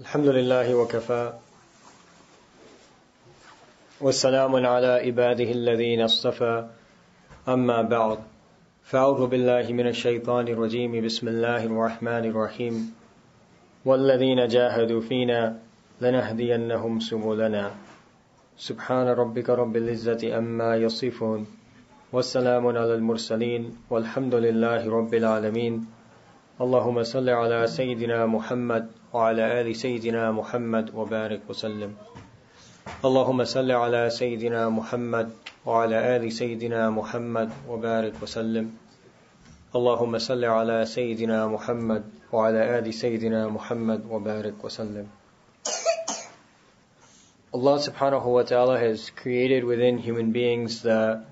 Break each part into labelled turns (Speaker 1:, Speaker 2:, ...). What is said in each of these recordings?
Speaker 1: الحمد لله وكفى والسلام على عباده الذين اصطفى أما بعد فأعوذ بالله من الشيطان الرجيم بسم الله الرحمن الرحيم والذين جاهدوا فينا لنهدينهم سبلنا سبحان ربك رب العزة أما يصفون والسلام على المرسلين والحمد لله رب العالمين اللهم صل على سيدنا محمد وعلى آل سيدنا محمد وبارك وسلم اللهم صل على سيدنا محمد وعلى آل سيدنا محمد وبارك وسلم اللهم صل على سيدنا محمد وعلى آل سيدنا محمد وبارك وسلم. Allah subhanahu wa ta'ala has created within human beings the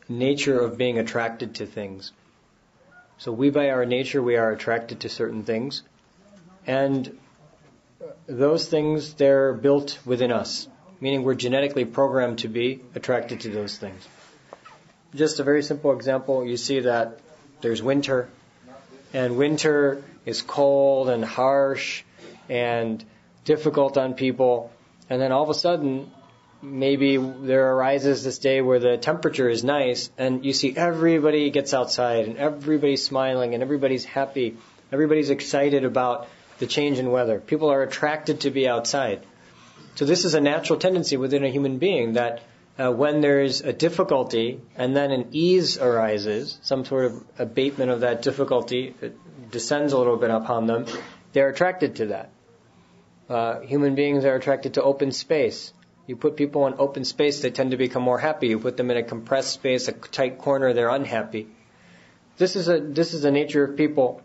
Speaker 1: nature of being attracted to things. So we by our nature, we are attracted to certain things. And those things, they're built within us. Meaning we're genetically programmed to be attracted to those things. Just a very simple example, you see that there's winter. And winter is cold and harsh and difficult on people. And then all of a sudden, maybe there arises this day where the temperature is nice and you see everybody gets outside and everybody's smiling and everybody's happy. Everybody's excited about the change in weather. People are attracted to be outside. So this is a natural tendency within a human being that when there's a difficulty and then an ease arises, some sort of abatement of that difficulty, it descends a little bit upon them, they're attracted to that. Human beings are attracted to open space. You put people in open space, they tend to become more happy. You put them in a compressed space, a tight corner, they're unhappy. This is the nature of people.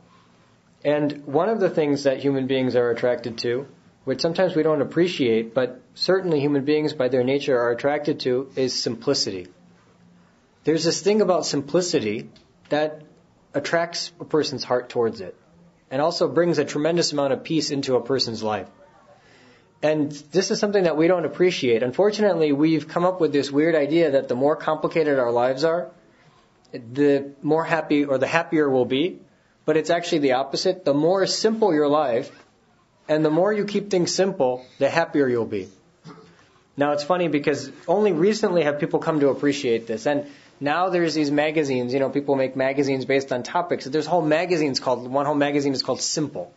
Speaker 1: And one of the things that human beings are attracted to, which sometimes we don't appreciate, but certainly human beings by their nature are attracted to, is simplicity. There's this thing about simplicity that attracts a person's heart towards it, and also brings a tremendous amount of peace into a person's life. And this is something that we don't appreciate. Unfortunately, we've come up with this weird idea that the more complicated our lives are, the more happy or the happier we'll be. But it's actually the opposite. The more simple your life, and the more you keep things simple, the happier you'll be. Now it's funny because only recently have people come to appreciate this. And now there's these magazines, people make magazines based on topics. There's one whole magazine is called Simple.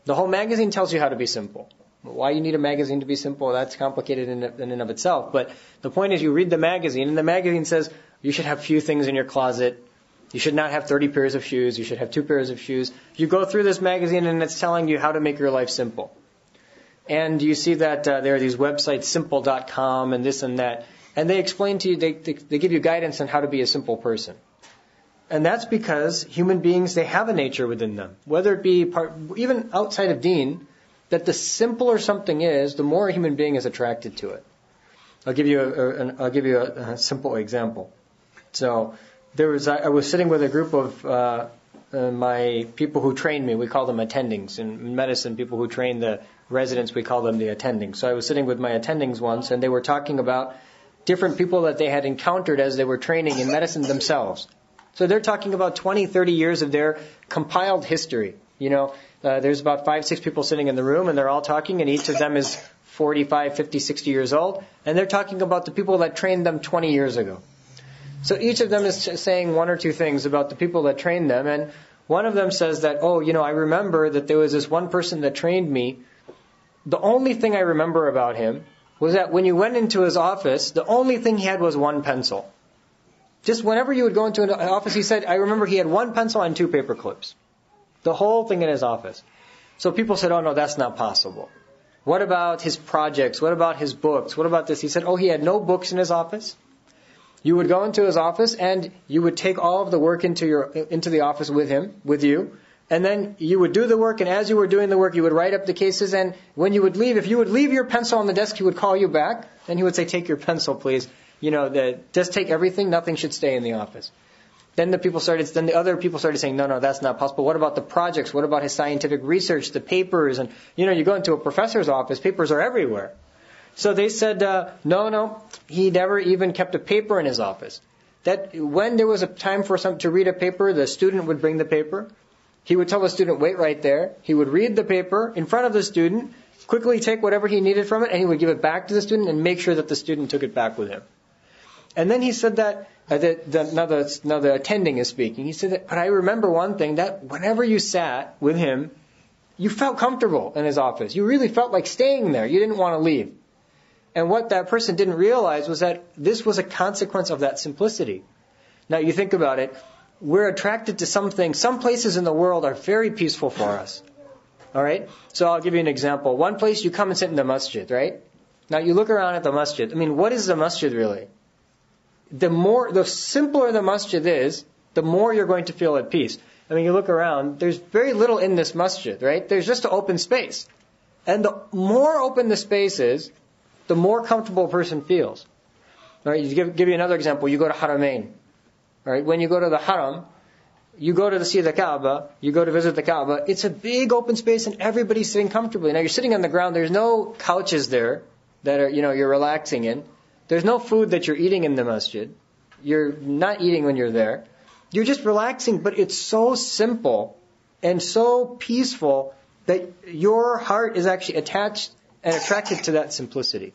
Speaker 1: The whole magazine tells you how to be simple. Why you need a magazine to be simple, that's complicated in and of itself. But the point is you read the magazine, and the magazine says you should have few things in your closet. You should not have 30 pairs of shoes. You should have 2 pairs of shoes. You go through this magazine, and it's telling you how to make your life simple. And you see that there are these websites, simple.com and this and that. And they explain to you, they give you guidance on how to be a simple person. And that's because human beings, they have a nature within them. Whether it be even outside of deen, that the simpler something is, the more a human being is attracted to it. I'll give you a simple example. So I was sitting with a group of my people who train me. We call them attendings. In medicine, people who train the residents, we call them the attendings. So I was sitting with my attendings once, and they were talking about different people that they had encountered as they were training in medicine themselves. So they're talking about 20, 30 years of their compiled history. There's about 5, 6 people sitting in the room, and they're all talking, and each of them is 45, 50, 60 years old, and they're talking about the people that trained them 20 years ago. So each of them is saying 1 or 2 things about the people that trained them, and one of them says that, I remember that there was this one person that trained me. The only thing I remember about him was that when you went into his office, the only thing he had was 1 pencil. Just whenever you would go into an office, he said, I remember he had 1 pencil and 2 paper clips. The whole thing in his office. So people said, oh no, that's not possible. What about his projects? What about his books? What about this? He said, he had no books in his office. You would go into his office and you would take all of the work into the office with you. And then you would do the work, and as you were doing the work, you would write up the cases, and when you would leave, if you would leave your pencil on the desk, he would call you back, and he would say, take your pencil, please. Just take everything, nothing should stay in the office. Then the other people started saying, no, that's not possible. What about the projects? What about his scientific research, the papers? And, you go into a professor's office, papers are everywhere. So they said, no, he never even kept a paper in his office. That when there was a time for to read a paper, the student would bring the paper. He would tell the student, wait right there. He would read the paper in front of the student, quickly take whatever he needed from it, and he would give it back to the student and make sure that the student took it back with him. And then he said that, now the attending is speaking, he said that, but I remember one thing, that whenever you sat with him, you felt comfortable in his office. You really felt like staying there. You didn't want to leave. And what that person didn't realize was that this was a consequence of that simplicity. Now you think about it, we're attracted to something. Some places in the world are very peaceful for us. Alright? So I'll give you an example. One place you come and sit in the masjid, right? Now you look around at the masjid. I mean, what is the masjid really? The simpler the masjid is, the more you're going to feel at peace. I mean, you look around, there's very little in this masjid, right? There's just an open space. And the more open the space is, the more comfortable a person feels. Alright, give you another example. You go to Haramain. Alright, when you go to the Haram, you go to see the Kaaba, you go to visit the Kaaba, it's a big open space and everybody's sitting comfortably. Now you're sitting on the ground, there's no couches there that are, you're relaxing in. There's no food that you're eating in the masjid. You're not eating when you're there. You're just relaxing, but it's so simple and so peaceful that your heart is actually attached and attracted to that simplicity.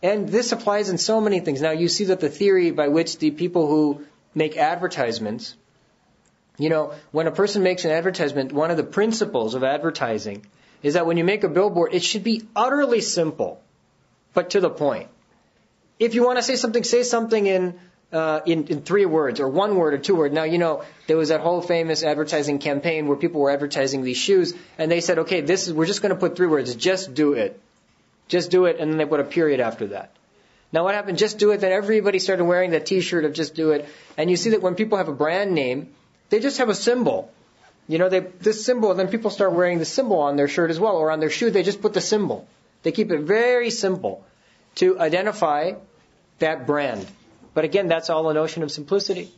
Speaker 1: And this applies in so many things. Now you see that the theory by which the people who make advertisements, when a person makes an advertisement, one of the principles of advertising is that when you make a billboard, it should be utterly simple, but to the point. If you want to say something in 3 words, or 1 word, or 2 words. Now, there was that whole famous advertising campaign where people were advertising these shoes, and they said, okay, we're just going to put 3 words, just do it. Just do it, and then they put a period after that. Now what happened? Just do it, then everybody started wearing that t-shirt of just do it, and you see that when people have a brand name, they just have a symbol. This symbol, then people start wearing the symbol on their shirt as well, or on their shoe, they just put the symbol. They keep it very simple to identify that brand. But again, that's all a notion of simplicity.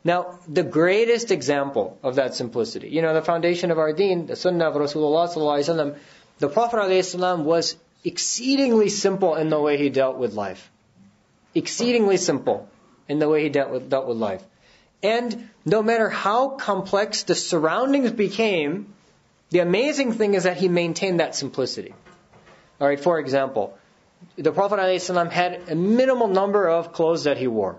Speaker 1: Now, the greatest example of that simplicity, the foundation of our deen, the sunnah of Rasulullah sallallahu alaihi wasallam, the Prophet ﷺ was exceedingly simple in the way he dealt with life. Exceedingly simple in the way he dealt with life. And no matter how complex the surroundings became, the amazing thing is that he maintained that simplicity. Alright, for example, the Prophet ﷺ had a minimal number of clothes that he wore.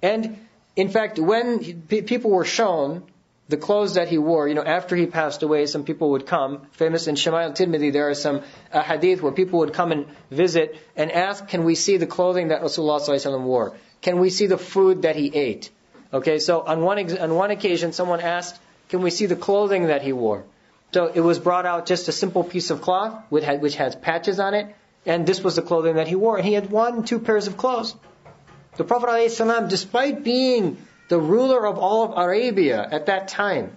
Speaker 1: And in fact, when people were shown the clothes that he wore, after he passed away, some people would come. Famous in Shama'il Tirmidhi, there are some hadith where people would come and visit and ask, can we see the clothing that Rasulullah ﷺ wore? Can we see the food that he ate? Okay, so on one occasion, someone asked, can we see the clothing that he wore? So it was brought out just a simple piece of cloth which has patches on it, and this was the clothing that he wore. And he had 2 pairs of clothes. The Prophet ﷺ, despite being the ruler of all of Arabia at that time,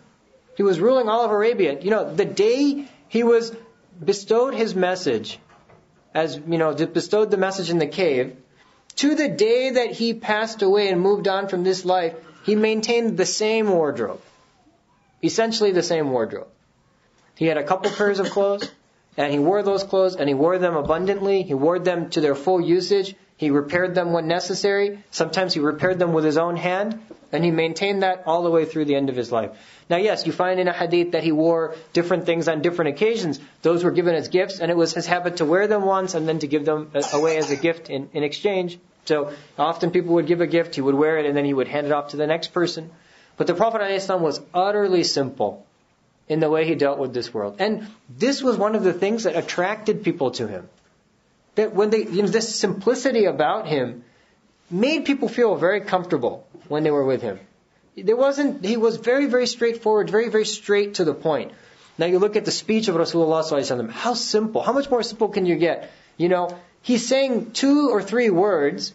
Speaker 1: he was ruling all of Arabia. The day he was bestowed his message, bestowed the message in the cave, to the day that he passed away and moved on from this life, he maintained the same wardrobe. Essentially the same wardrobe. He had a couple pairs of clothes, and he wore those clothes, and he wore them abundantly. He wore them to their full usage. He repaired them when necessary. Sometimes he repaired them with his own hand, and he maintained that all the way through the end of his life. Now yes, you find in a hadith that he wore different things on different occasions. Those were given as gifts, and it was his habit to wear them once and then to give them away as a gift in exchange. So often people would give a gift, he would wear it, and then he would hand it off to the next person. But the Prophet ﷺ was utterly simple in the way he dealt with this world. And this was one of the things that attracted people to him. That when this simplicity about him made people feel very comfortable when they were with him. He was very, very straightforward, very, very straight to the point. Now you look at the speech of Rasulullah ﷺ, how simple, how much more simple can you get? He's saying 2 or 3 words,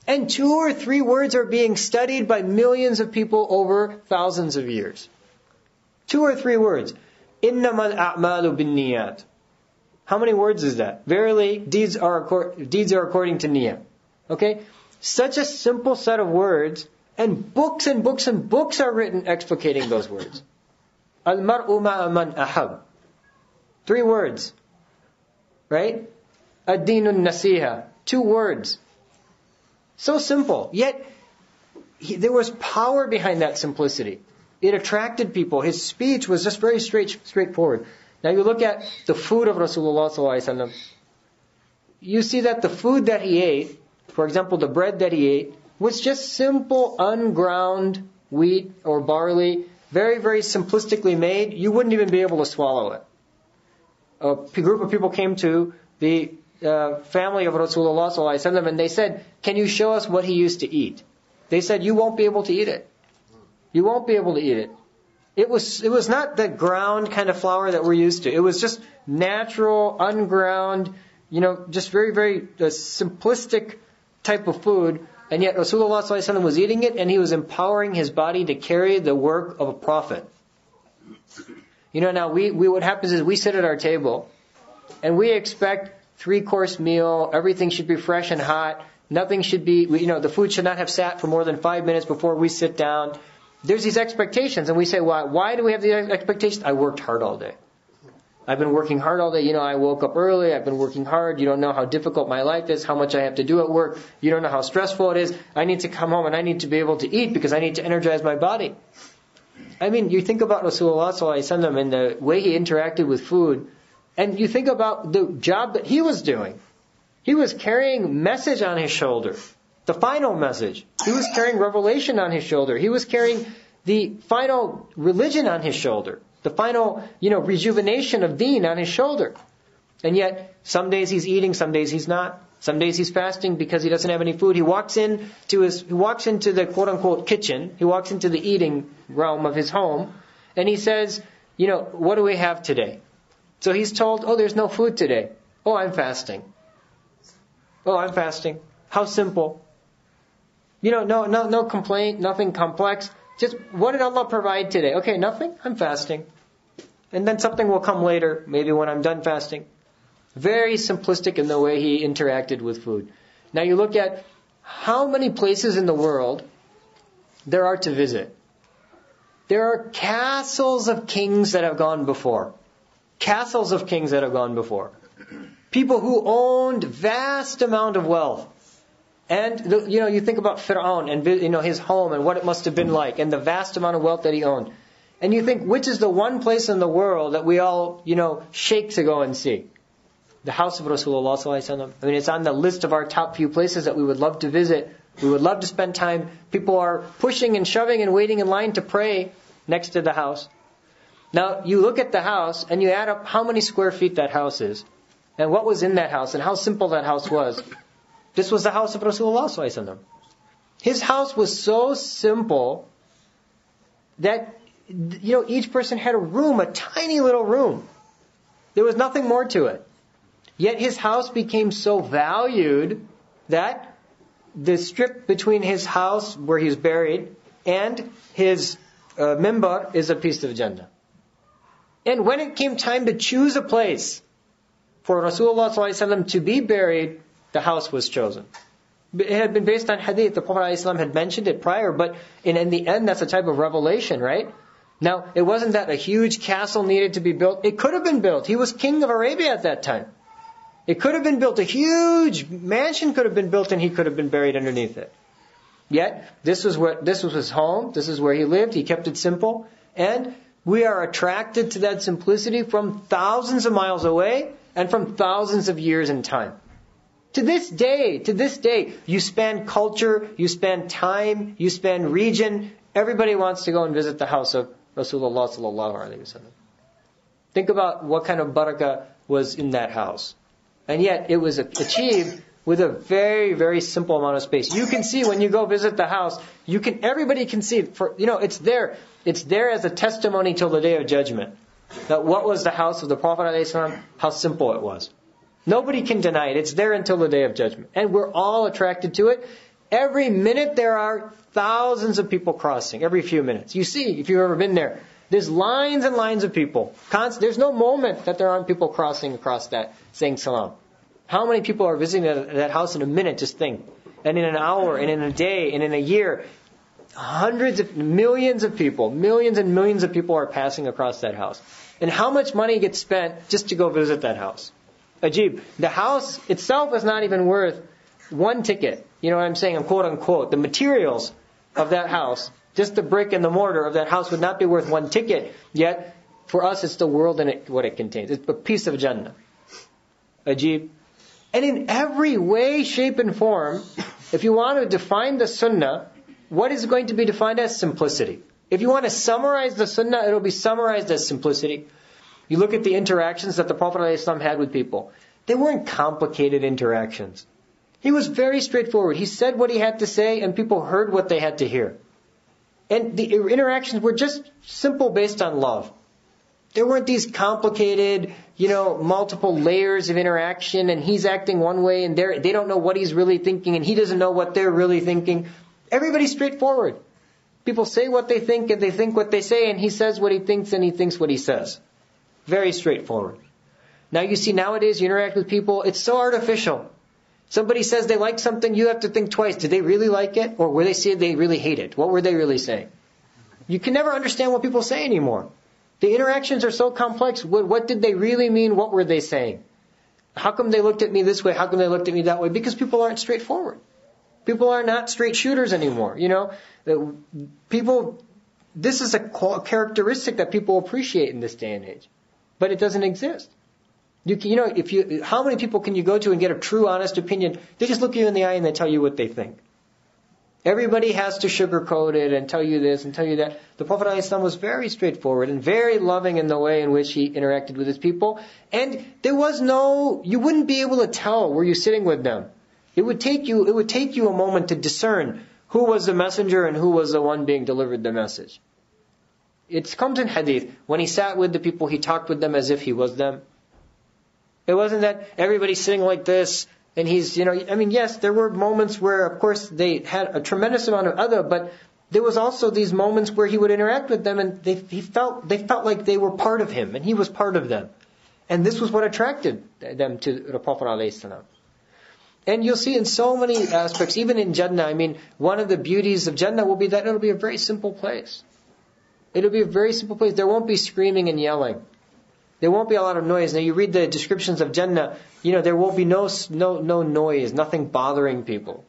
Speaker 1: and 2 or 3 words are being studied by millions of people over thousands of years. 2 or 3 words. إِنَّمَا الْأَعْمَالُ بِالنِّيَّاتِ. How many words is that? Verily, deeds are according to niyyah. Okay? Such a simple set of words, and books and books and books are written explicating those words. الْمَرْءُ مَعَ مَنْ أَحَبْ. 3 words. Right? الدِّينُ النَّسِيحَةِ. 2 words. So simple. Yet, there was power behind that simplicity. It attracted people. His speech was just very straightforward. Now you look at the food of Rasulullah sallallahu alaihi wasallam. You see that the food that he ate, for example, the bread that he ate, was just simple, unground wheat or barley, very, very simplistically made. You wouldn't even be able to swallow it. A group of people came to the family of Rasulullah sallallahu alaihi wasallam and they said, "Can you show us what he used to eat?" They said, "You won't be able to eat it. You won't be able to eat it." It was not the ground kind of flour that we're used to. It was just natural, unground, just very, very simplistic type of food. And yet Rasulullah sallallahu alaihi wasallam was eating it and he was empowering his body to carry the work of a prophet. Now we what happens is we sit at our table and we expect 3-course meal, everything should be fresh and hot, nothing should be, the food should not have sat for more than 5 minutes before we sit down. There's these expectations and we say, why do we have these expectations? I worked hard all day. I've been working hard all day. I woke up early. I've been working hard. You don't know how difficult my life is, how much I have to do at work. You don't know how stressful it is. I need to come home and I need to be able to eat because I need to energize my body. You think about Rasulullah sallallahu alaihi wasallam and the way he interacted with food, and you think about the job that he was doing. He was carrying message on his shoulder, the final message. He was carrying revelation on his shoulder. He was carrying the final religion on his shoulder. The final, rejuvenation of deen on his shoulder. And yet, some days he's eating, some days he's not. Some days he's fasting because he doesn't have any food. He walks into the quote unquote kitchen. He walks into the eating realm of his home. And he says, what do we have today? So he's told, there's no food today. I'm fasting. I'm fasting. How simple. No complaint, nothing complex. Just, what did Allah provide today? Okay, nothing? I'm fasting. And then something will come later, maybe when I'm done fasting. Very simplistic in the way he interacted with food. Now you look at how many places in the world there are to visit. There are castles of kings that have gone before. Castles of kings that have gone before. People who owned vast amount of wealth. And, you think about Fir'aun and, his home and what it must have been like and the vast amount of wealth that he owned. And you think, which is the one place in the world that we all, shake to go and see? The house of Rasulullah sallallahu alaihi wasallam. It's on the list of our top few places that we would love to visit. We would love to spend time. People are pushing and shoving and waiting in line to pray next to the house. Now, you look at the house and you add up how many square feet that house is and what was in that house and how simple that house was. This was the house of Rasulullah sallallahu alaihi wasallam. His house was so simple that, each person had a room, a tiny little room. There was nothing more to it. Yet his house became so valued that the strip between his house where he's buried and his mimbar is a piece of Jannah. And when it came time to choose a place for Rasulullah sallallahu alaihi wasallam to be buried, the house was chosen. It had been based on hadith. The Prophet ﷺ had mentioned it prior, but in the end, that's a type of revelation, right? Now, it wasn't that a huge castle needed to be built. It could have been built. He was king of Arabia at that time. It could have been built. A huge mansion could have been built and he could have been buried underneath it. Yet, this was his home. This is where he lived. He kept it simple. And we are attracted to that simplicity from thousands of miles away and from thousands of years in time. To this day, you span culture, you span time, you span region. Everybody wants to go and visit the house of Rasulullah sallallahu alaihi wasallam. Think about what kind of barakah was in that house. And yet, it was achieved with a very, very simple amount of space. You can see when you go visit the house, everybody can see, it's there. It's there as a testimony till the day of judgment. That what was the house of the Prophet ﷺ, how simple it was. Nobody can deny it. It's there until the day of judgment. And we're all attracted to it. Every minute there are thousands of people crossing, every few minutes. You see, if you've ever been there, there's lines and lines of people. There's no moment that there aren't people crossing across that, saying salam. How many people are visiting that house in a minute? Just think. And in an hour, and in a day, and in a year, millions and millions of people are passing across that house. And how much money gets spent just to go visit that house? Ajib. The house itself is not even worth one ticket. You know what I'm saying? Quote unquote. The materials of that house Just the brick and the mortar of that house would not be worth one ticket. Yet, for us, it's the world and what it contains. It's a piece of Jannah. Ajib. And in every way, shape, and form, if you want to define the Sunnah, what is going to be defined as simplicity? If you want to summarize the Sunnah, it will be summarized as simplicity. You look at the interactions that the Prophet ﷺ had with people. They weren't complicated interactions. He was very straightforward. He said what he had to say, and people heard what they had to hear. And the interactions were just simple based on love. There weren't these complicated, multiple layers of interaction, and he's acting one way, and they don't know what he's really thinking, and he doesn't know what they're really thinking. Everybody's straightforward. People say what they think, and they think what they say, and he says what he thinks, and he thinks what he says. Very straightforward. Now you see, nowadays you interact with people, it's so artificial. Somebody says they like something, you have to think twice. Did they really like it? Or were they saying they really hate it? What were they really saying? You can never understand what people say anymore. The interactions are so complex. What did they really mean? What were they saying? How come they looked at me this way? How come they looked at me that way? Because people aren't straightforward. People are not straight shooters anymore. This is a characteristic that people appreciate in this day and age. But it doesn't exist. How many people can you go to and get a true, honest opinion? They just look you in the eye and they tell you what they think. Everybody has to sugarcoat it and tell you this and tell you that. The Prophet ﷺ was very straightforward and very loving in the way in which he interacted with his people. And you wouldn't be able to tell were you sitting with them. It would take you a moment to discern who was the messenger and who was the one being delivered the message. It comes in hadith. When he sat with the people, he talked with them as if he was them. It wasn't that everybody's sitting like this and he's, yes, there were moments where, of course, they had a tremendous amount of adab, but there was also these moments where he would interact with them and they felt like they were part of him and he was part of them. And this was what attracted them to the Prophet ﷺ. And you'll see in so many aspects, even in Jannah, one of the beauties of Jannah will be that it'll be a very simple place. It'll be a very simple place. There won't be screaming and yelling. There won't be a lot of noise. Now you read the descriptions of Jannah, there will be no noise, nothing bothering people.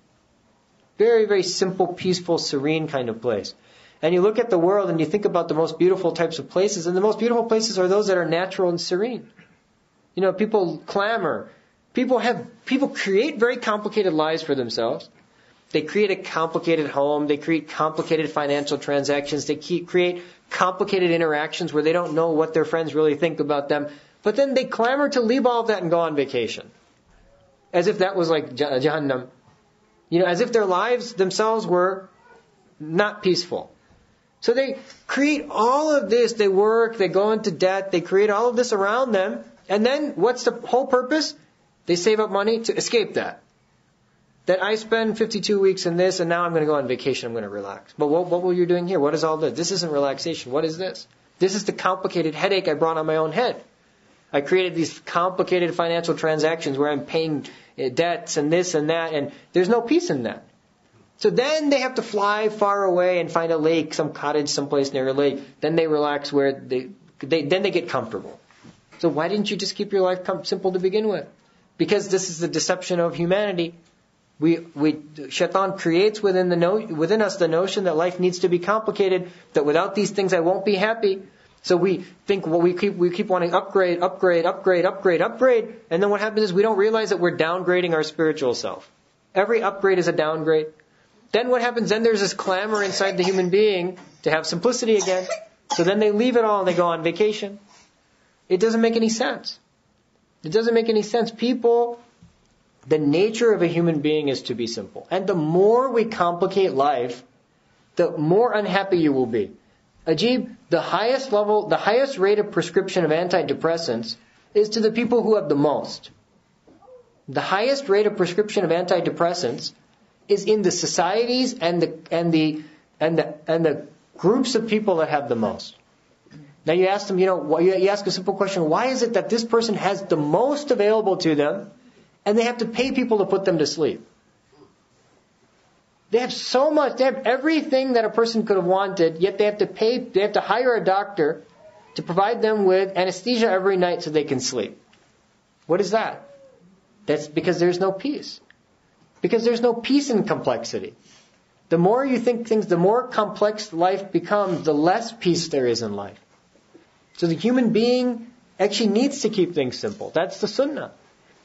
Speaker 1: Very, very simple, peaceful, serene kind of place. And you look at the world and you think about the most beautiful types of places, and the most beautiful places are those that are natural and serene. People clamor. People create very complicated lives for themselves. They create a complicated home. They create complicated financial transactions. They create complicated interactions where they don't know what their friends really think about them. But then they clamor to leave all of that and go on vacation. As if that was like Jahannam. As if their lives themselves were not peaceful. So they create all of this. They work, they go into debt, they create all of this around them. And then what's the whole purpose? They save up money to escape that. That I spend 52 weeks in this and now I'm going to go on vacation, I'm going to relax. But what were you doing here? What is all this? This isn't relaxation. What is this? This is the complicated headache I brought on my own head. I created these complicated financial transactions where I'm paying debts and this and that, and there's no peace in that. So then they have to fly far away and find a lake, some cottage someplace near a lake. Then they relax where then they get comfortable. So why didn't you just keep your life simple to begin with? Because this is the deception of humanity. Shaitan creates within us the notion that life needs to be complicated, that without these things I won't be happy. So we think, we keep wanting upgrade, and then what happens is we don't realize that we're downgrading our spiritual self. Every upgrade is a downgrade. Then what happens? Then there's this clamor inside the human being to have simplicity again. So then they leave it all and they go on vacation. It doesn't make any sense. It doesn't make any sense. The nature of a human being is to be simple. And the more we complicate life, the more unhappy you will be. Ajib, the highest rate of prescription of antidepressants is to the people who have the most. The highest rate of prescription of antidepressants is in the societies and the groups of people that have the most. Now you ask them, you ask a simple question, why is it that this person has the most available to them and they have to pay people to put them to sleep? They have so much, they have everything that a person could have wanted, yet they have to hire a doctor to provide them with anesthesia every night so they can sleep. What is that? That's because there's no peace. Because there's no peace in complexity. The more you think things, the more complex life becomes, the less peace there is in life. So the human being actually needs to keep things simple. That's the sunnah.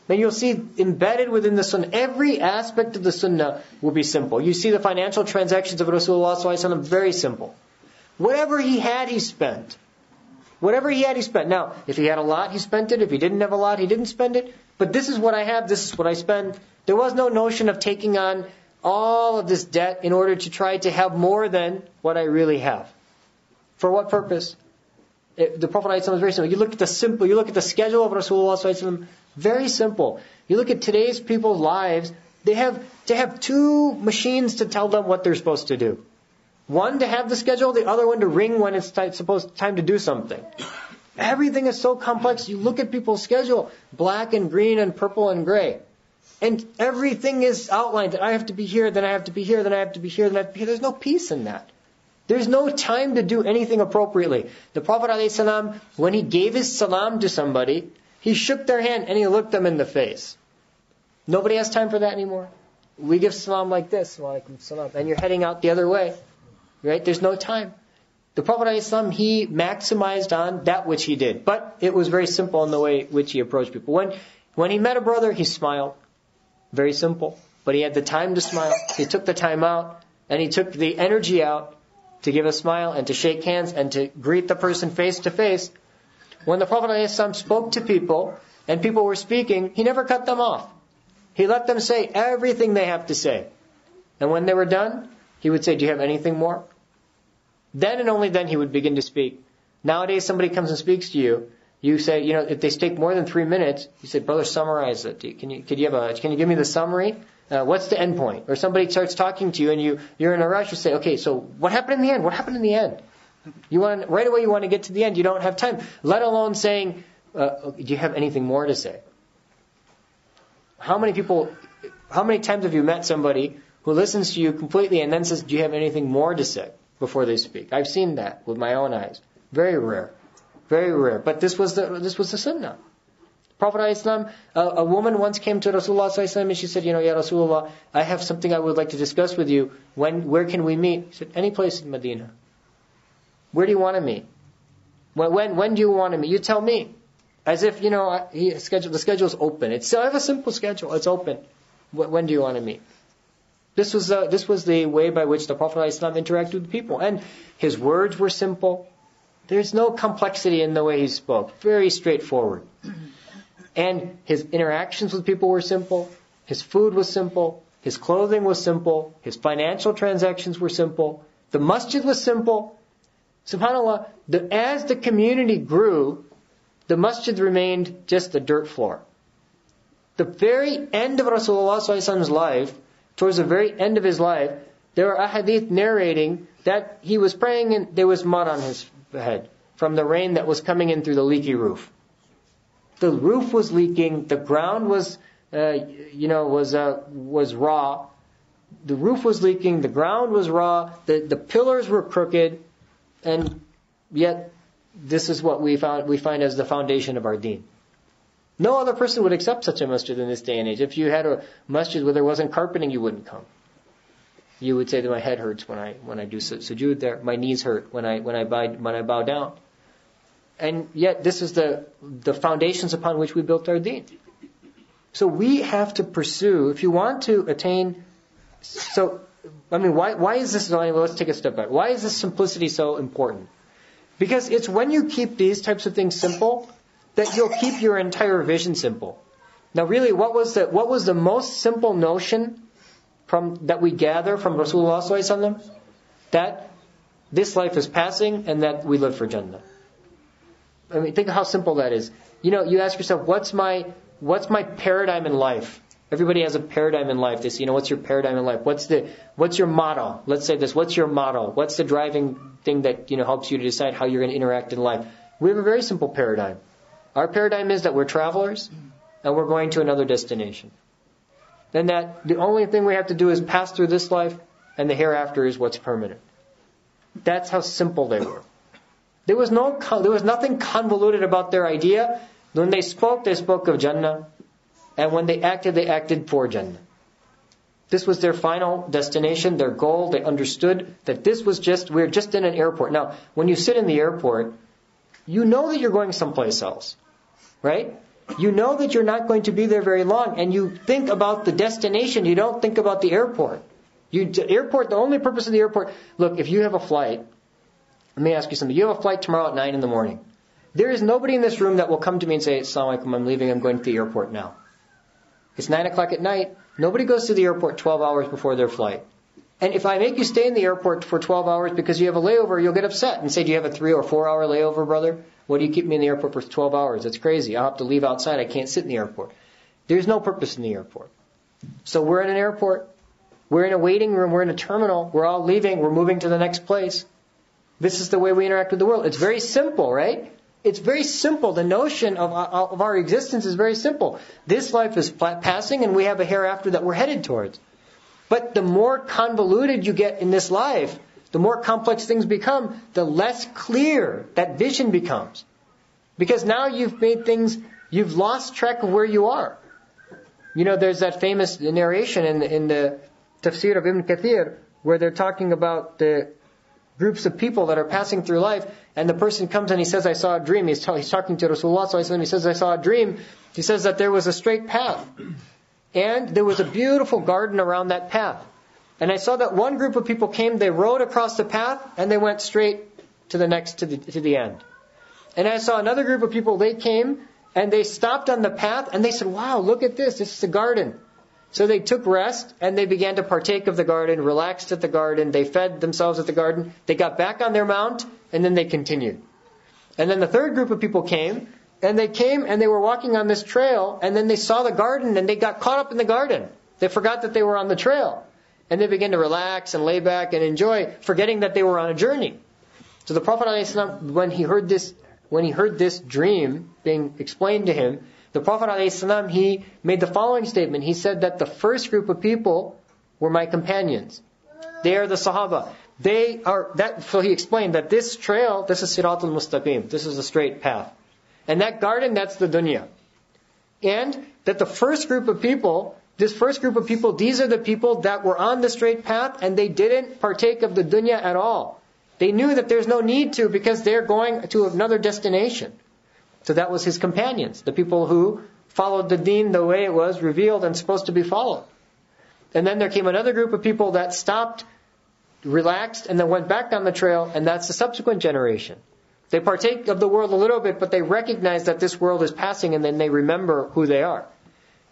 Speaker 1: Then you'll see embedded within the sunnah, every aspect of the sunnah will be simple. You see the financial transactions of Rasulullah ﷺ, very simple. Whatever he had, he spent. Whatever he had, he spent. Now, if he had a lot, he spent it. If he didn't have a lot, he didn't spend it. But this is what I have, this is what I spend. There was no notion of taking on all of this debt in order to try to have more than what I really have. For what purpose? The Prophet ﷺ is very simple. You look at the schedule of Rasulullah ﷺ, very simple. You look at today's people's lives, they have two machines to tell them what they're supposed to do. One to have the schedule, the other one to ring when it's time to do something. Everything is so complex. You look at people's schedule, black and green and purple and gray. And everything is outlined that I have to be here, then I have to be here, then I have to be here, then I have to be here. There's no peace in that. There's no time to do anything appropriately. The Prophet ﷺ, when he gave his salam to somebody, he shook their hand and he looked them in the face. Nobody has time for that anymore. We give salam like this, walaikum salam, and you're heading out the other way. Right? There's no time. The Prophet ﷺ, he maximized on that which he did. But it was very simple in the way which he approached people. When he met a brother, he smiled. Very simple. But he had the time to smile. He took the time out, and he took the energy out to give a smile and to shake hands and to greet the person face to face. When the Prophet ﷺ spoke to people, and people were speaking, he never cut them off. He let them say everything they have to say. And when they were done, he would say, do you have anything more? Then and only then he would begin to speak. Nowadays, somebody comes and speaks to you. You say, if they take more than 3 minutes, you say, brother, summarize it. Can you give me the summary? What's the end point? Or somebody starts talking to you and you're in a rush. You say, okay, so what happened in the end? What happened in the end? Right away you want to get to the end. You don't have time. Let alone saying, do you have anything more to say? How many times have you met somebody who listens to you completely and then says, do you have anything more to say before they speak? I've seen that with my own eyes. Very rare. Very rare. But this was the sunnah. Prophet ﷺ, a woman once came to Rasulullah ﷺ and she said, Ya Rasulullah, I have something I would like to discuss with you. Where can we meet? He said, any place in Medina. Where do you want to meet? When do you want to meet? You tell me. As if, the schedule is open. I have a simple schedule. It's open. When do you want to meet? This was the way by which the Prophet ﷺ interacted with people. And his words were simple. There's no complexity in the way he spoke. Very straightforward. And his interactions with people were simple. His food was simple. His clothing was simple. His financial transactions were simple. The masjid was simple. SubhanAllah, as the community grew, the masjid remained just a dirt floor. The very end of Rasulullah's life, towards the very end of his life, there are ahadith narrating that he was praying and there was mud on his head from the rain that was coming in through the leaky roof. The roof was leaking, the ground was raw. The roof was leaking, the ground was raw, the pillars were crooked, and yet this is what we find as the foundation of our deen. No other person would accept such a masjid in this day and age. If you had a masjid where there wasn't carpeting, you wouldn't come. You would say that my head hurts when I do sujood there. My knees hurt when I bow down. And yet this is the foundations upon which we built our deen. So we have to pursue, if you want to attain, why is this, let's take a step back. Why is this simplicity so important? Because it's when you keep these types of things simple that you'll keep your entire vision simple. Now really, what was the most simple notion that we gather from Rasulullah ﷺ? That this life is passing and that we live for Jannah. Think of how simple that is. You ask yourself, what's my paradigm in life? Everybody has a paradigm in life. They say, what's your paradigm in life? What's your motto? Let's say this. What's your motto? What's the driving thing that helps you to decide how you're going to interact in life? We have a very simple paradigm. Our paradigm is that we're travelers and we're going to another destination. And that the only thing we have to do is pass through this life and the hereafter is what's permanent. That's how simple they were. There was nothing convoluted about their idea. When they spoke of Jannah. And when they acted for Jannah. This was their final destination, their goal. They understood that we're just in an airport. Now, when you sit in the airport, you know that you're going someplace else, right? You know that you're not going to be there very long, and you think about the destination. You don't think about the airport. The only purpose of the airport, look, if you have a flight, let me ask you something. You have a flight tomorrow at 9 in the morning. There is nobody in this room that will come to me and say, Assalamu alaikum, I'm leaving, I'm going to the airport now. It's 9 o'clock at night. Nobody goes to the airport 12 hours before their flight. And if I make you stay in the airport for 12 hours because you have a layover, you'll get upset and say, do you have a 3 or 4 hour layover, brother? Why do you keep me in the airport for 12 hours? That's crazy. I'll have to leave outside. I can't sit in the airport. There's no purpose in the airport. So we're in an airport. We're in a waiting room. We're in a terminal. We're all leaving. We're moving to the next place. This is the way we interact with the world. It's very simple, right? It's very simple. The notion of our existence is very simple. This life is passing and we have a hereafter that we're headed towards. But the more convoluted you get in this life, the more complex things become, the less clear that vision becomes. Because now you've lost track of where you are. You know, there's that famous narration in the Tafsir of Ibn Kathir where they're talking about the groups of people that are passing through life, and the person comes and he says, I saw a dream. He's talking to Rasulullah ﷺ, he says, I saw a dream. He says that there was a straight path, and there was a beautiful garden around that path. And I saw that one group of people came, they rode across the path, and they went straight to the end. And I saw another group of people, they came, and they stopped on the path, and they said, wow, look at this is a garden. So they took rest, and they began to partake of the garden, relaxed at the garden, they fed themselves at the garden, they got back on their mount, and then they continued. And then the third group of people came, and they were walking on this trail, and then they saw the garden, and they got caught up in the garden. They forgot that they were on the trail. And they began to relax and lay back and enjoy, forgetting that they were on a journey. So the Prophet ﷺ, when he heard this dream being explained to him, the Prophet ﷺ, he made the following statement. He said that the first group of people were my companions. They are the Sahaba. So he explained that this trail, this is Siratul Mustaqim. This is a straight path. And that garden, that's the dunya. And that the first group of people, these are the people that were on the straight path and they didn't partake of the dunya at all. They knew that there's no need to because they're going to another destination. So that was his companions, the people who followed the deen the way it was revealed and supposed to be followed. And then there came another group of people that stopped, relaxed, and then went back down the trail, and that's the subsequent generation. They partake of the world a little bit, but they recognize that this world is passing, and then they remember who they are.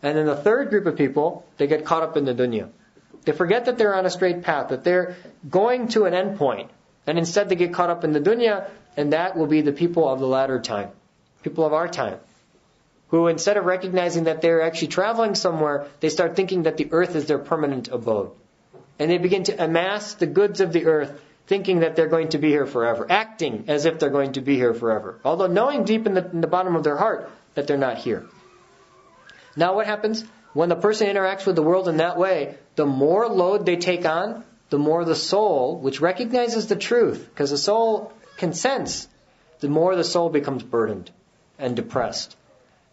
Speaker 1: And then the third group of people, they get caught up in the dunya. They forget that they're on a straight path, that they're going to an end point, and instead they get caught up in the dunya, and that will be the people of the latter time. People of our time, who instead of recognizing that they're actually traveling somewhere, they start thinking that the earth is their permanent abode. And they begin to amass the goods of the earth, thinking that they're going to be here forever, acting as if they're going to be here forever, although knowing deep in the bottom of their heart that they're not here. Now what happens? When the person interacts with the world in that way, the more load they take on, the more the soul, which recognizes the truth, because the soul can sense, the more the soul becomes burdened and depressed.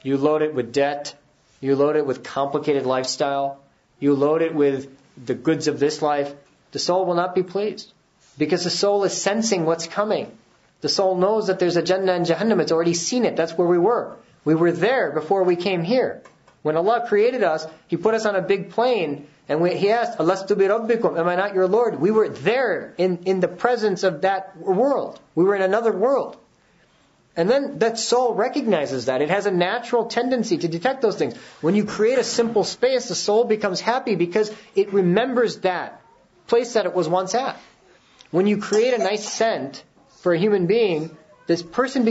Speaker 1: You load it with debt, you load it with complicated lifestyle, you load it with the goods of this life, the soul will not be pleased. Because the soul is sensing what's coming. The soul knows that there's a Jannah and Jahannam, it's already seen it, that's where we were. We were there before we came here. When Allah created us, He put us on a big plane, and He asked, Alastu bi Rabbikum, am I not your Lord? We were there in the presence of that world. We were in another world. And then that soul recognizes that. It has a natural tendency to detect those things. When you create a simple space, the soul becomes happy because it remembers that place that it was once at. When you create a nice scent for a human being, this person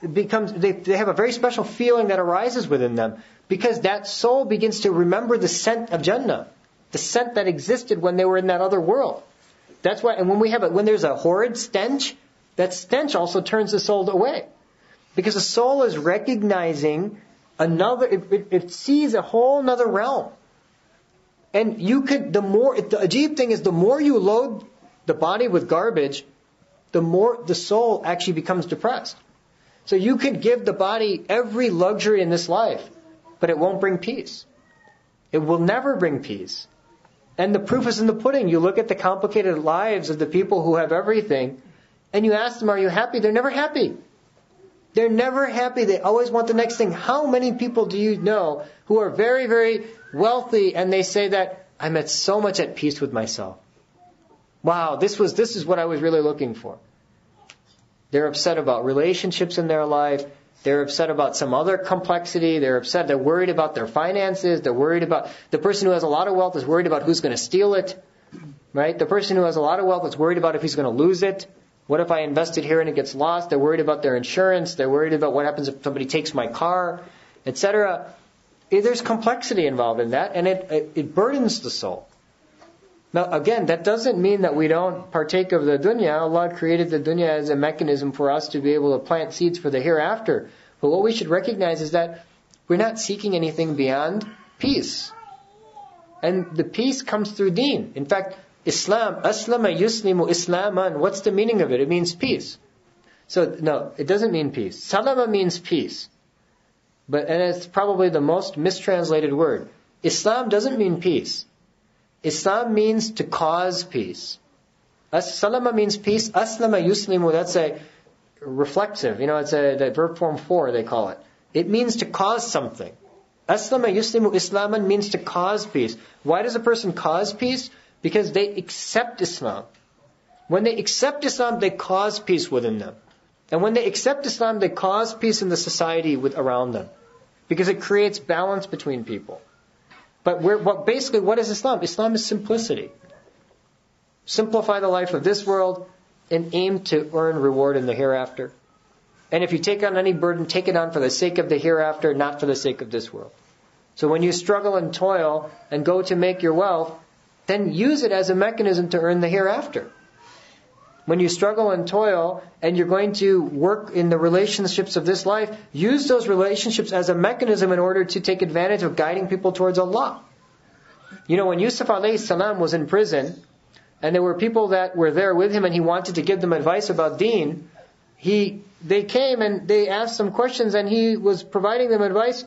Speaker 1: they have a very special feeling that arises within them because that soul begins to remember the scent of Jannah, the scent that existed when they were in that other world. That's why, and when there's a horrid stench, that stench also turns the soul away. Because the soul is recognizing it sees a whole other realm. And the ajib thing is, the more you load the body with garbage, the more the soul actually becomes depressed. So you could give the body every luxury in this life, but it won't bring peace. It will never bring peace. And the proof is in the pudding. You look at the complicated lives of the people who have everything, and you ask them, are you happy? They're never happy. They're never happy. They always want the next thing. How many people do you know who are very, very wealthy and they say that, I'm at so much at peace with myself. Wow, this is what I was really looking for. They're upset about relationships in their life. They're upset about some other complexity. They're upset. They're worried about their finances. They're worried about, the person who has a lot of wealth is worried about who's going to steal it. Right? The person who has a lot of wealth is worried about if he's going to lose it. What if I invest it here and it gets lost? They're worried about their insurance. They're worried about what happens if somebody takes my car, etc. There's complexity involved in that, and it burdens the soul. Now, again, that doesn't mean that we don't partake of the dunya. Allah created the dunya as a mechanism for us to be able to plant seeds for the hereafter. But what we should recognize is that we're not seeking anything beyond peace. And the peace comes through deen. In fact, Islam, aslama yuslimu islaman, what's the meaning of it? It means peace. So, no, it doesn't mean peace. Salama means peace. And it's probably the most mistranslated word. Islam doesn't mean peace. Islam means to cause peace. Salama means peace. Aslama yuslimu, that's a reflexive. It's the verb form 4, they call it. It means to cause something. Aslama yuslimu islaman means to cause peace. Why does a person cause peace? Because they accept Islam. When they accept Islam, they cause peace within them. And when they accept Islam, they cause peace in the society around them. Because it creates balance between people. But basically, what is Islam? Islam is simplicity. Simplify the life of this world and aim to earn reward in the hereafter. And if you take on any burden, take it on for the sake of the hereafter, not for the sake of this world. So when you struggle and toil and go to make your wealth, then use it as a mechanism to earn the hereafter. When you struggle and toil and you're going to work in the relationships of this life, use those relationships as a mechanism in order to take advantage of guiding people towards Allah. When Yusuf alayhi salam was in prison, and there were people that were there with him and he wanted to give them advice about deen, they came and they asked some questions and he was providing them advice.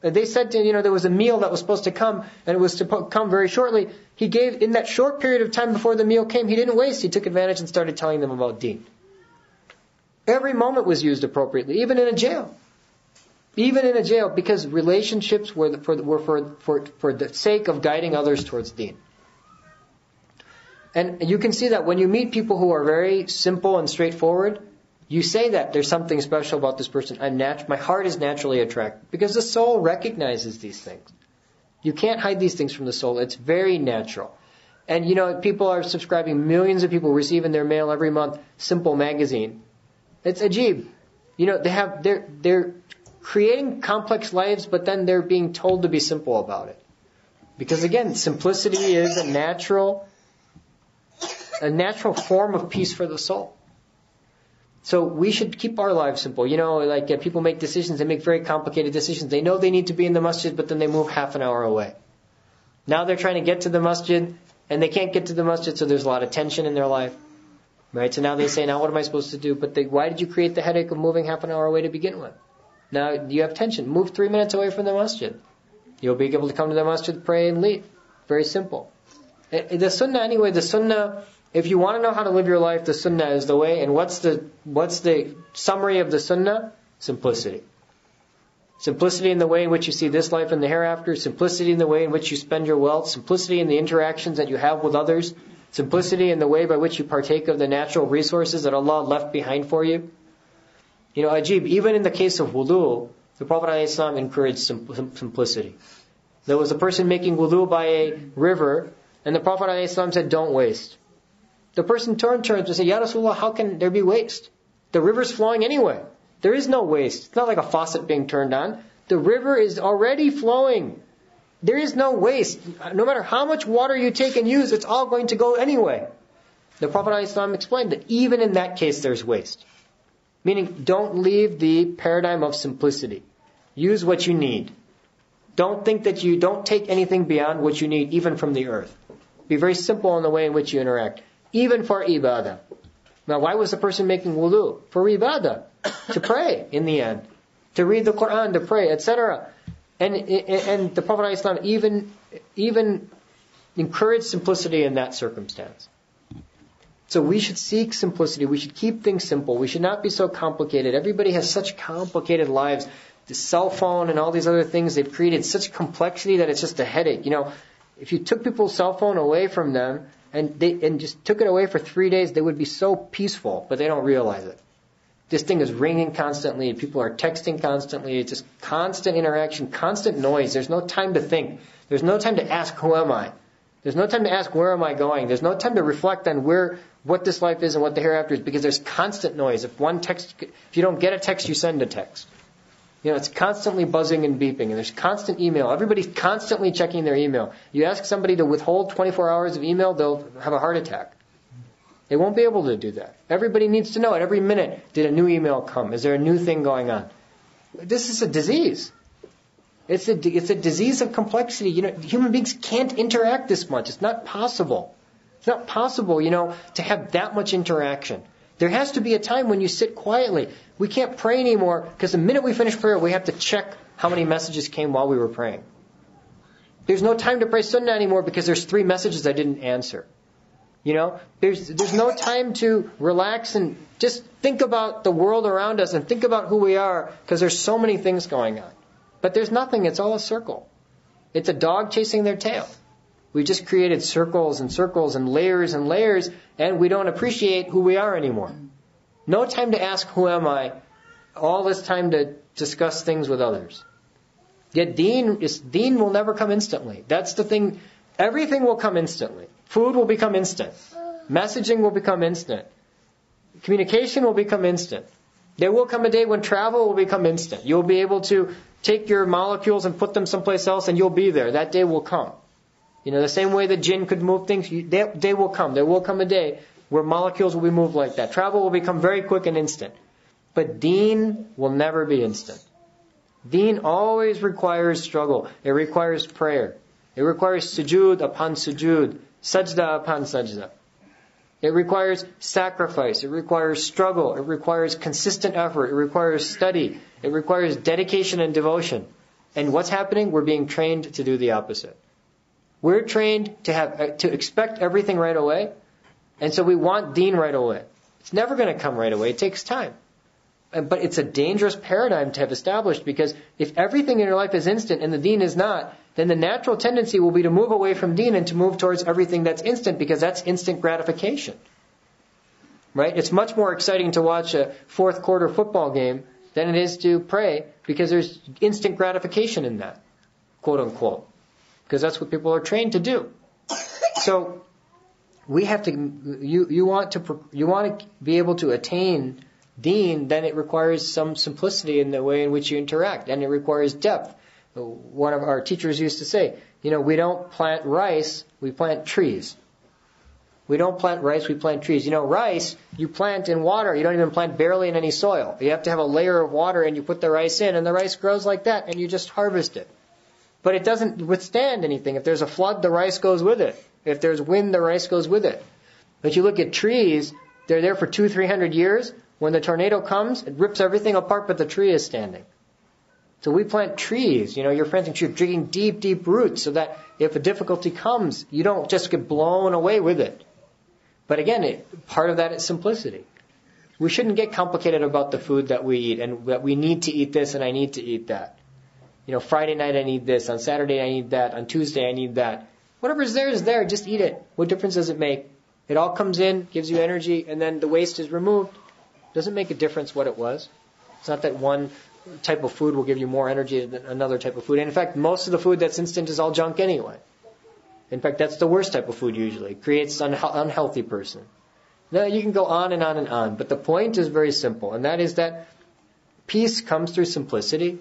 Speaker 1: They said to him, there was a meal that was supposed to come and it was to come very shortly. He gave, in that short period of time before the meal came, he didn't waste. He took advantage and started telling them about deen. Every moment was used appropriately, even in a jail. Even in a jail, because relationships were for the sake of guiding others towards deen. And you can see that when you meet people who are very simple and straightforward, you say that there's something special about this person. My heart is naturally attracted. Because the soul recognizes these things. You can't hide these things from the soul. It's very natural. And people are subscribing, millions of people receive in their mail every month, Simple magazine. It's ajib. They're creating complex lives, but then they're being told to be simple about it. Because again, simplicity is a natural form of peace for the soul. So we should keep our lives simple. People make decisions, they make very complicated decisions. They know they need to be in the masjid, but then they move half an hour away. Now they're trying to get to the masjid, and they can't get to the masjid, so there's a lot of tension in their life. Right? So now they say, now what am I supposed to do? But why did you create the headache of moving half an hour away to begin with? Now you have tension. Move 3 minutes away from the masjid. You'll be able to come to the masjid, pray, and leave. Very simple. The sunnah, if you want to know how to live your life, the sunnah is the way. And what's the summary of the sunnah? Simplicity. Simplicity in the way in which you see this life and the hereafter. Simplicity in the way in which you spend your wealth. Simplicity in the interactions that you have with others. Simplicity in the way by which you partake of the natural resources that Allah left behind for you. Ajib, even in the case of wudu, the Prophet ﷺ encouraged simplicity. There was a person making wudu by a river, and the Prophet ﷺ said, don't waste. The person turns and says, Ya Rasulullah, how can there be waste? The river's flowing anyway. There is no waste. It's not like a faucet being turned on. The river is already flowing. There is no waste. No matter how much water you take and use, it's all going to go anyway. The Prophet ﷺ explained that even in that case there's waste. Meaning, don't leave the paradigm of simplicity. Use what you need. Don't think that you don't take anything beyond what you need, even from the earth. Be very simple in the way in which you interact. Even for ibadah. Now, why was the person making wudu? For ibadah. To pray, in the end. To read the Quran, to pray, etc. And the Prophet ﷺ even encouraged simplicity in that circumstance. So we should seek simplicity. We should keep things simple. We should not be so complicated. Everybody has such complicated lives. The cell phone and all these other things, they've created such complexity that it's just a headache. If you took people's cell phone away from them and just took it away for 3 days, they would be so peaceful, but they don't realize it. This thing is ringing constantly. People are texting constantly. It's just constant interaction, constant noise. There's no time to think. There's no time to ask, who am I? There's no time to ask, where am I going? There's no time to reflect on what this life is and what the hereafter is, because there's constant noise. If you don't get a text, you send a text. It's constantly buzzing and beeping, and there's constant email. Everybody's constantly checking their email. You ask somebody to withhold 24 hours of email, they'll have a heart attack. They won't be able to do that. Everybody needs to know at every minute, did a new email come? Is there a new thing going on? This is a disease. It's a disease of complexity. Human beings can't interact this much. It's not possible. It's not possible, to have that much interaction. There has to be a time when you sit quietly. We can't pray anymore because the minute we finish prayer, we have to check how many messages came while we were praying. There's no time to pray sunnah anymore because there's 3 messages I didn't answer. There's no time to relax and just think about the world around us and think about who we are, because there's so many things going on. But there's nothing. It's all a circle. It's a dog chasing their tail. We just created circles and circles and layers, and we don't appreciate who we are anymore. No time to ask, who am I? All this time to discuss things with others. Yet deen will never come instantly. That's the thing. Everything will come instantly. Food will become instant. Messaging will become instant. Communication will become instant. There will come a day when travel will become instant. You'll be able to take your molecules and put them someplace else, and you'll be there. That day will come. The same way the jinn could move things, that day will come. There will come a day where molecules will be moved like that. Travel will become very quick and instant. But deen will never be instant. Deen always requires struggle. It requires prayer. It requires sujood upon sujood, sajda upon sajda. It requires sacrifice. It requires struggle. It requires consistent effort. It requires study. It requires dedication and devotion. And what's happening? We're being trained to do the opposite. We're trained to expect everything right away, and so we want deen right away. It's never going to come right away. It takes time. But it's a dangerous paradigm to have established, because if everything in your life is instant and the deen is not, then the natural tendency will be to move away from deen and to move towards everything that's instant, because that's instant gratification. Right? It's much more exciting to watch a fourth quarter football game than it is to pray, because there's instant gratification in that, quote unquote. Because that's what people are trained to do. So we have to. You want to be able to attain deen. Then it requires some simplicity in the way in which you interact, and it requires depth. One of our teachers used to say, we don't plant rice, we plant trees. We don't plant rice, we plant trees. Rice you plant in water. You don't even plant barely in any soil. You have to have a layer of water, and you put the rice in, and the rice grows like that, and you just harvest it. But it doesn't withstand anything. If there's a flood, the rice goes with it. If there's wind, the rice goes with it. But you look at trees, they're there for 200-300 years. When the tornado comes, it rips everything apart, but the tree is standing. So we plant trees. You're planting trees, digging deep, deep roots, so that if a difficulty comes, you don't just get blown away with it. But again, part of that is simplicity. We shouldn't get complicated about the food that we eat, and that we need to eat this and I need to eat that. Friday night I need this, on Saturday I need that, on Tuesday I need that. Whatever's there is there, just eat it. What difference does it make? It all comes in, gives you energy, and then the waste is removed. Doesn't make a difference what it was. It's not that one type of food will give you more energy than another type of food. And in fact, most of the food that's instant is all junk anyway. In fact, that's the worst type of food usually. It creates an unhealthy person. Now, you can go on and on and on, but the point is very simple, and that is that peace comes through simplicity.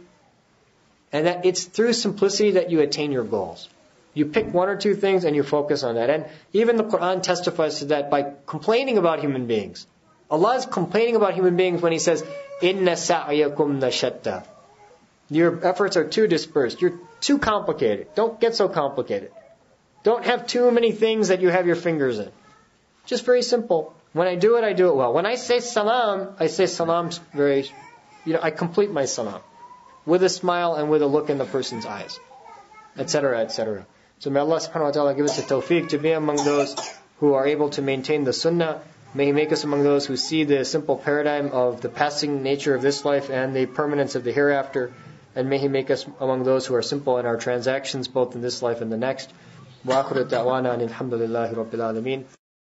Speaker 1: And that it's through simplicity that you attain your goals. You pick one or two things and you focus on that. And even the Quran testifies to that by complaining about human beings. Allah is complaining about human beings when He says, "Inna sa'yakum lashatta." Your efforts are too dispersed. You're too complicated. Don't get so complicated. Don't have too many things that you have your fingers in. Just very simple. When I do it well. When I say salam very, I complete my salam. with a smile and with a look in the person's eyes, etc., etc. So may Allah subhanahu wa ta'ala give us the tawfiq to be among those who are able to maintain the sunnah. May He make us among those who see the simple paradigm of the passing nature of this life and the permanence of the hereafter. And may He make us among those who are simple in our transactions, both in this life and the next. Wa akhiru da'wana alhamdulillahi rabbil alameen.